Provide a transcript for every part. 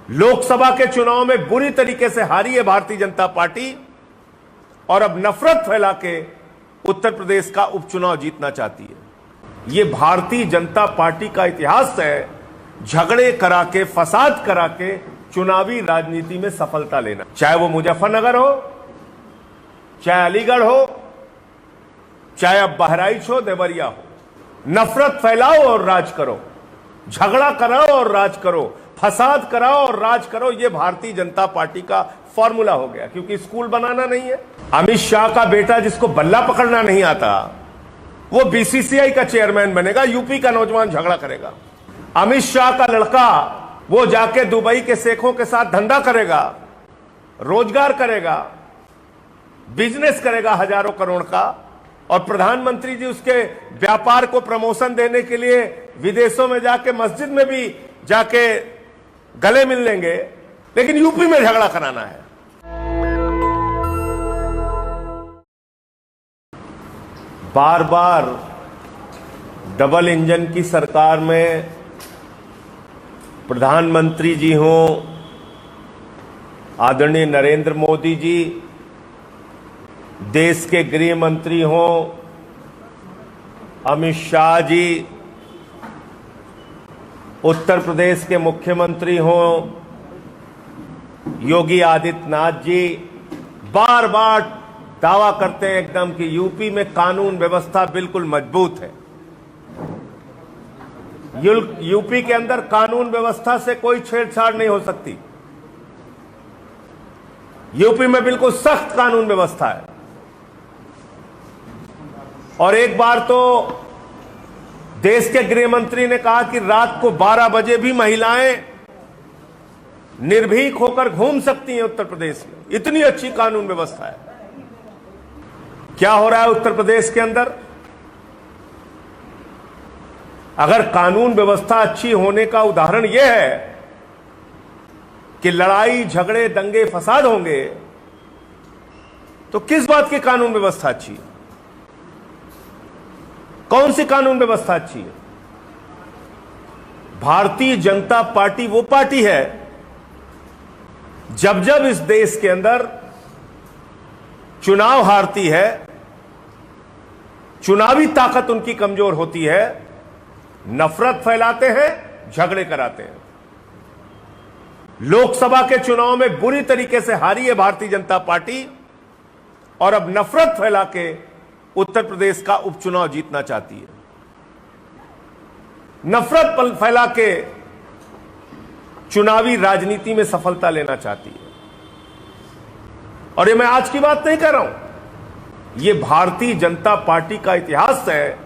लोकसभा के चुनाव में बुरी तरीके से हारी है भारतीय जनता पार्टी और अब नफरत फैला के उत्तर प्रदेश का उपचुनाव जीतना चाहती है। यह भारतीय जनता पार्टी का इतिहास है, झगड़े करा के, फसाद करा के चुनावी राजनीति में सफलता लेना, चाहे वो मुजफ्फरनगर हो, चाहे अलीगढ़ हो, चाहे अब बहराइच हो, देवरिया हो। नफरत फैलाओ और राज करो, झगड़ा कराओ और राज करो, फसाद कराओ और राज करो। यह भारतीय जनता पार्टी का फॉर्मूला हो गया, क्योंकि स्कूल बनाना नहीं है। अमित शाह का बेटा जिसको बल्ला पकड़ना नहीं आता, वो बीसीसीआई का चेयरमैन बनेगा, यूपी का नौजवान झगड़ा करेगा। अमित शाह का लड़का वो जाके दुबई के शेखों के साथ धंधा करेगा, रोजगार करेगा, बिजनेस करेगा हजारों करोड़ का, और प्रधानमंत्री जी उसके व्यापार को प्रमोशन देने के लिए विदेशों में जाके मस्जिद में भी जाके गले मिल लेंगे, लेकिन यूपी में झगड़ा कराना है। बार बार डबल इंजन की सरकार में प्रधानमंत्री जी हों, आदरणीय नरेंद्र मोदी जी, देश के गृह मंत्री हों, अमित शाह जी, उत्तर प्रदेश के मुख्यमंत्री हों, योगी आदित्यनाथ जी, बार बार दावा करते हैं एकदम कि यूपी में कानून व्यवस्था बिल्कुल मजबूत है। यूपी के अंदर कानून व्यवस्था से कोई छेड़छाड़ नहीं हो सकती। यूपी में बिल्कुल सख्त कानून व्यवस्था है। और एक बार तो देश के गृह मंत्री ने कहा कि रात को 12 बजे भी महिलाएं निर्भीक होकर घूम सकती हैं उत्तर प्रदेश में, इतनी अच्छी कानून व्यवस्था है। क्या हो रहा है उत्तर प्रदेश के अंदर? अगर कानून व्यवस्था अच्छी होने का उदाहरण यह है कि लड़ाई झगड़े दंगे फसाद होंगे, तो किस बात की कानून व्यवस्था अच्छी है? कौन सी कानून व्यवस्था अच्छी है? भारतीय जनता पार्टी वो पार्टी है जब जब इस देश के अंदर चुनाव हारती है, चुनावी ताकत उनकी कमजोर होती है, नफरत फैलाते हैं, झगड़े कराते हैं। लोकसभा के चुनाव में बुरी तरीके से हारी है भारतीय जनता पार्टी और अब नफरत फैला के उत्तर प्रदेश का उपचुनाव जीतना चाहती है। नफरत फैला के चुनावी राजनीति में सफलता लेना चाहती है। और ये मैं आज की बात नहीं कर रहा हूं, ये भारतीय जनता पार्टी का इतिहास है,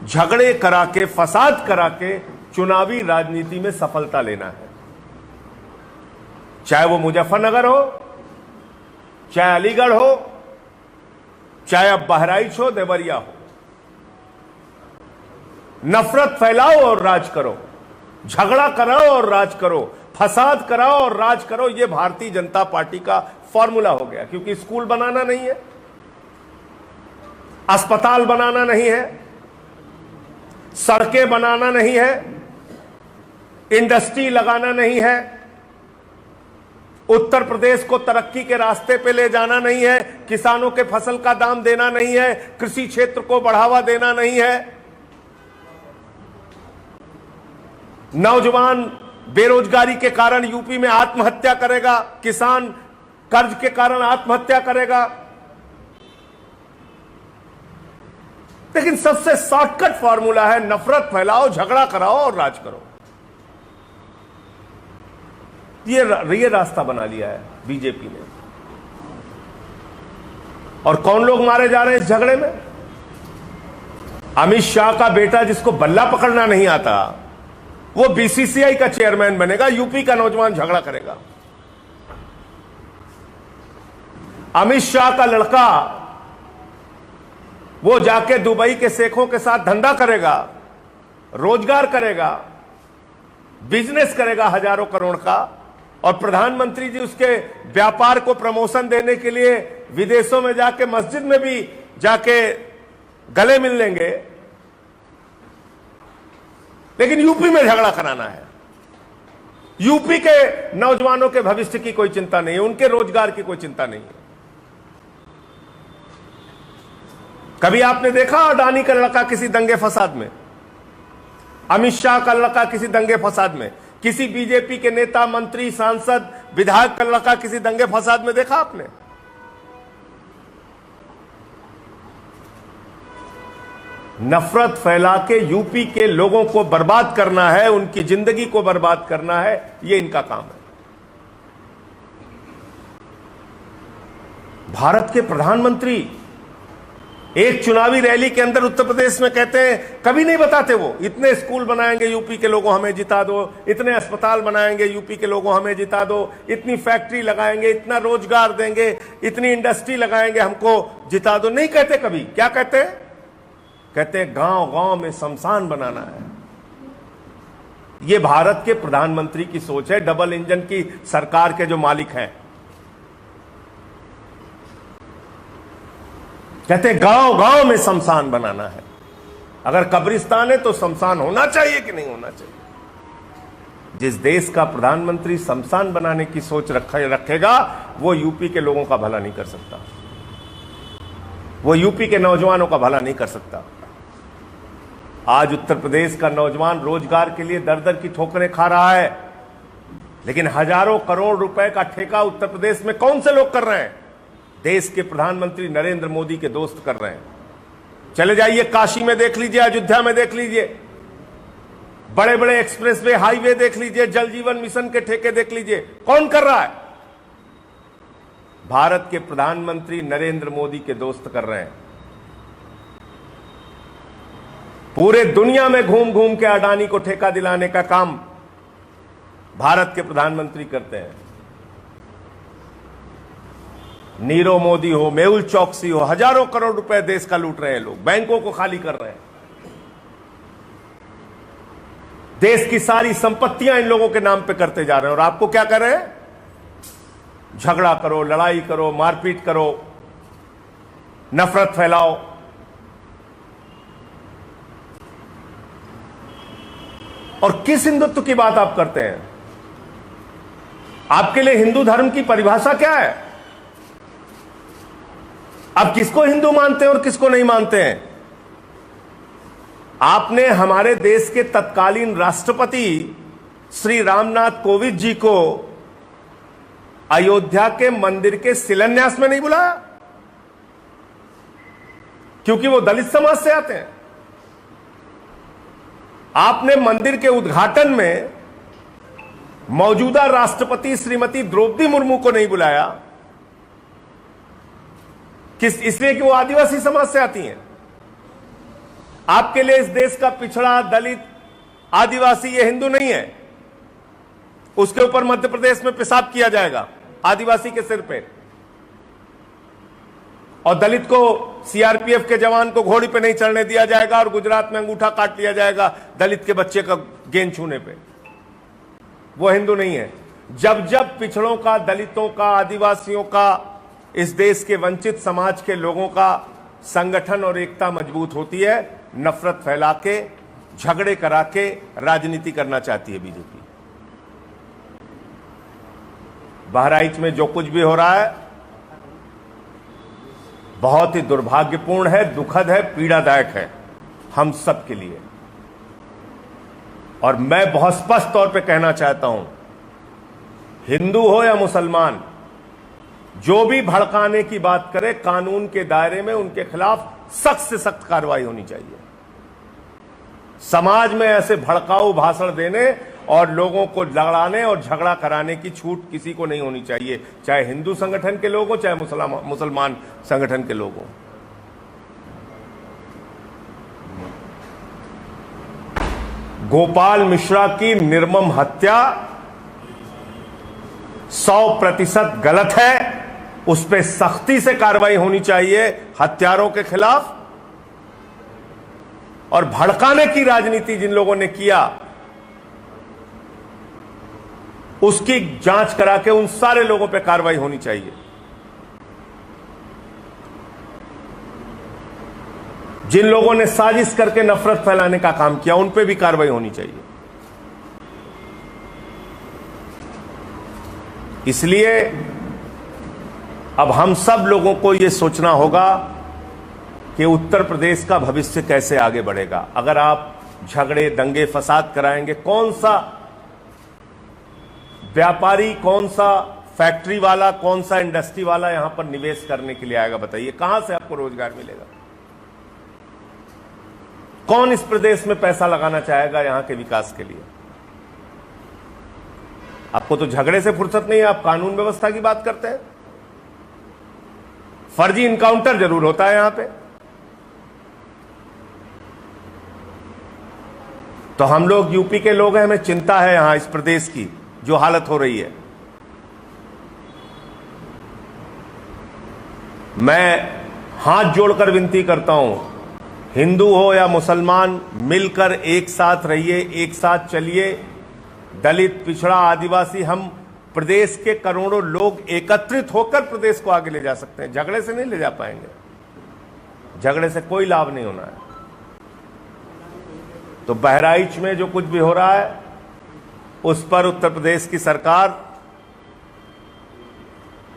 झगड़े करा के, फसाद करा के चुनावी राजनीति में सफलता लेना है। चाहे वो मुजफ्फरनगर हो, चाहे अलीगढ़ हो, चाहे अब बहराइच हो, देवरिया हो। नफरत फैलाओ और राज करो, झगड़ा कराओ और राज करो, फसाद कराओ और राज करो। यह भारतीय जनता पार्टी का फॉर्मूला हो गया, क्योंकि स्कूल बनाना नहीं है, अस्पताल बनाना नहीं है, सड़कें बनाना नहीं है, इंडस्ट्री लगाना नहीं है, उत्तर प्रदेश को तरक्की के रास्ते पे ले जाना नहीं है, किसानों के फसल का दाम देना नहीं है, कृषि क्षेत्र को बढ़ावा देना नहीं है, नौजवान बेरोजगारी के कारण यूपी में आत्महत्या करेगा, किसान कर्ज के कारण आत्महत्या करेगा। लेकिन सबसे शॉर्टकट फॉर्मूला है नफरत फैलाओ, झगड़ा कराओ और राज करो। ये रास्ता बना लिया है बीजेपी ने। और कौन लोग मारे जा रहे हैं इस झगड़े में? अमित शाह का बेटा जिसको बल्ला पकड़ना नहीं आता, वो बीसीसीआई का चेयरमैन बनेगा, यूपी का नौजवान झगड़ा करेगा। अमित शाह का लड़का वो जाके दुबई के शेखों के साथ धंधा करेगा, रोजगार करेगा, बिजनेस करेगा हजारों करोड़ का, और प्रधानमंत्री जी उसके व्यापार को प्रमोशन देने के लिए विदेशों में जाके मस्जिद में भी जाके गले मिल लेंगे, लेकिन यूपी में झगड़ा कराना है। यूपी के नौजवानों के भविष्य की कोई चिंता नहीं है, उनके रोजगार की कोई चिंता नहीं है। कभी आपने देखा अडानी का लड़का किसी दंगे फसाद में, अमित शाह का लड़का किसी दंगे फसाद में, किसी बीजेपी के नेता, मंत्री, सांसद, विधायक का लड़का किसी दंगे फसाद में देखा आपने? नफरत फैला के यूपी के लोगों को बर्बाद करना है, उनकी जिंदगी को बर्बाद करना है, यह इनका काम है। भारत के प्रधानमंत्री एक चुनावी रैली के अंदर उत्तर प्रदेश में कहते हैं, कभी नहीं बताते वो, इतने स्कूल बनाएंगे यूपी के लोगों, हमें जिता दो, इतने अस्पताल बनाएंगे यूपी के लोगों, हमें जिता दो, इतनी फैक्ट्री लगाएंगे, इतना रोजगार देंगे, इतनी इंडस्ट्री लगाएंगे, हमको जिता दो। नहीं कहते कभी। क्या कहते हैं? कहते हैं गांव गांव में शमशान बनाना है। यह भारत के प्रधानमंत्री की सोच है, डबल इंजन की सरकार के जो मालिक हैं। कहते हैं गांव गांव में शमशान बनाना है। अगर कब्रिस्तान है तो शमशान होना चाहिए कि नहीं होना चाहिए? जिस देश का प्रधानमंत्री शमशान बनाने की सोच रखेगा, वो यूपी के लोगों का भला नहीं कर सकता, वो यूपी के नौजवानों का भला नहीं कर सकता। आज उत्तर प्रदेश का नौजवान रोजगार के लिए दर दर की ठोकरें खा रहा है, लेकिन हजारों करोड़ रुपए का ठेका उत्तर प्रदेश में कौन से लोग कर रहे हैं? देश के प्रधानमंत्री नरेंद्र मोदी के दोस्त कर रहे हैं। चले जाइए काशी में देख लीजिए, अयोध्या में देख लीजिए, बड़े बड़े एक्सप्रेसवे, हाईवे देख लीजिए, जल जीवन मिशन के ठेके देख लीजिए, कौन कर रहा है? भारत के प्रधानमंत्री नरेंद्र मोदी के दोस्त कर रहे हैं। पूरे दुनिया में घूम घूम के अडानी को ठेका दिलाने का काम भारत के प्रधानमंत्री करते हैं। नीरव मोदी हो, मेहुल चौकसी हो, हजारों करोड़ रुपए देश का लूट रहे हैं लोग, बैंकों को खाली कर रहे हैं। देश की सारी संपत्तियां इन लोगों के नाम पे करते जा रहे हैं। और आपको क्या कर रहे हैं? झगड़ा करो, लड़ाई करो, मारपीट करो, नफरत फैलाओ। और किस हिंदुत्व की बात आप करते हैं? आपके लिए हिंदू धर्म की परिभाषा क्या है? आप किसको हिंदू मानते हैं और किसको नहीं मानते हैं? आपने हमारे देश के तत्कालीन राष्ट्रपति श्री रामनाथ कोविंद जी को अयोध्या के मंदिर के शिलान्यास में नहीं बुलाया, क्योंकि वो दलित समाज से आते हैं। आपने मंदिर के उद्घाटन में मौजूदा राष्ट्रपति श्रीमती द्रौपदी मुर्मू को नहीं बुलाया, किस इसलिए कि वो आदिवासी समाज से आती हैं। आपके लिए इस देश का पिछड़ा, दलित, आदिवासी ये हिंदू नहीं है, उसके ऊपर मध्य प्रदेश में पेशाब किया जाएगा आदिवासी के सिर पे, और दलित को, सीआरपीएफ के जवान को घोड़ी पे नहीं चढ़ने दिया जाएगा, और गुजरात में अंगूठा काट लिया जाएगा दलित के बच्चे का गेंद छूने पे। वो हिंदू नहीं है। जब जब पिछड़ों का, दलितों का, आदिवासियों का, इस देश के वंचित समाज के लोगों का संगठन और एकता मजबूत होती है, नफरत फैला के, झगड़े करा के राजनीति करना चाहती है बीजेपी। बहराइच में जो कुछ भी हो रहा है बहुत ही दुर्भाग्यपूर्ण है, दुखद है, पीड़ादायक है हम सब के लिए। और मैं बहुत स्पष्ट तौर पे कहना चाहता हूं, हिंदू हो या मुसलमान, जो भी भड़काने की बात करे, कानून के दायरे में उनके खिलाफ सख्त से सख्त कार्रवाई होनी चाहिए। समाज में ऐसे भड़काऊ भाषण देने और लोगों को लड़ाने और झगड़ा कराने की छूट किसी को नहीं होनी चाहिए, चाहे हिंदू संगठन के लोग हो, चाहे मुसलमान संगठन के लोग हो। गोपाल मिश्रा की निर्मम हत्या 100% गलत है, उस पर सख्ती से कार्रवाई होनी चाहिए हत्यारों के खिलाफ। और भड़काने की राजनीति जिन लोगों ने किया, उसकी जांच करा के उन सारे लोगों पे कार्रवाई होनी चाहिए। जिन लोगों ने साजिश करके नफरत फैलाने का काम किया, उन पे भी कार्रवाई होनी चाहिए। इसलिए अब हम सब लोगों को यह सोचना होगा कि उत्तर प्रदेश का भविष्य कैसे आगे बढ़ेगा। अगर आप झगड़े, दंगे, फसाद कराएंगे, कौन सा व्यापारी, कौन सा फैक्ट्री वाला, कौन सा इंडस्ट्री वाला यहां पर निवेश करने के लिए आएगा? बताइए, कहां से आपको रोजगार मिलेगा? कौन इस प्रदेश में पैसा लगाना चाहेगा यहां के विकास के लिए? आपको तो झगड़े से फुर्सत नहीं है, आप कानून व्यवस्था की बात करते हैं। फर्जी इनकाउंटर जरूर होता है यहां पे। तो हम लोग यूपी के लोग हैं, हमें चिंता है यहां इस प्रदेश की जो हालत हो रही है। मैं हाथ जोड़कर विनती करता हूं, हिंदू हो या मुसलमान, मिलकर एक साथ रहिए, एक साथ चलिए। दलित, पिछड़ा, आदिवासी, हम प्रदेश के करोड़ों लोग एकत्रित होकर प्रदेश को आगे ले जा सकते हैं। झगड़े से नहीं ले जा पाएंगे, झगड़े से कोई लाभ नहीं होना है। तो बहराइच में जो कुछ भी हो रहा है उस पर उत्तर प्रदेश की सरकार,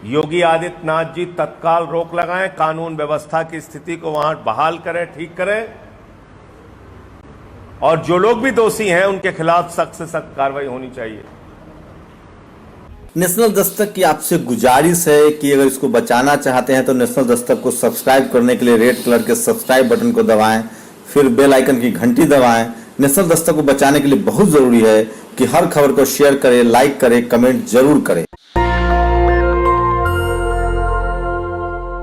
योगी आदित्यनाथ जी तत्काल रोक लगाएं, कानून व्यवस्था की स्थिति को वहां बहाल करें, ठीक करें, और जो लोग भी दोषी हैं उनके खिलाफ सख्त से सख्त कार्रवाई होनी चाहिए। नेशनल दस्तक की आपसे गुजारिश है कि अगर इसको बचाना चाहते हैं तो नेशनल दस्तक को सब्सक्राइब करने के लिए रेड कलर के सब्सक्राइब बटन को दबाएं, फिर बेल आइकन की घंटी दबाएं। नेशनल दस्तक को बचाने के लिए बहुत जरूरी है कि हर खबर को शेयर करें, लाइक करें, कमेंट जरूर करें।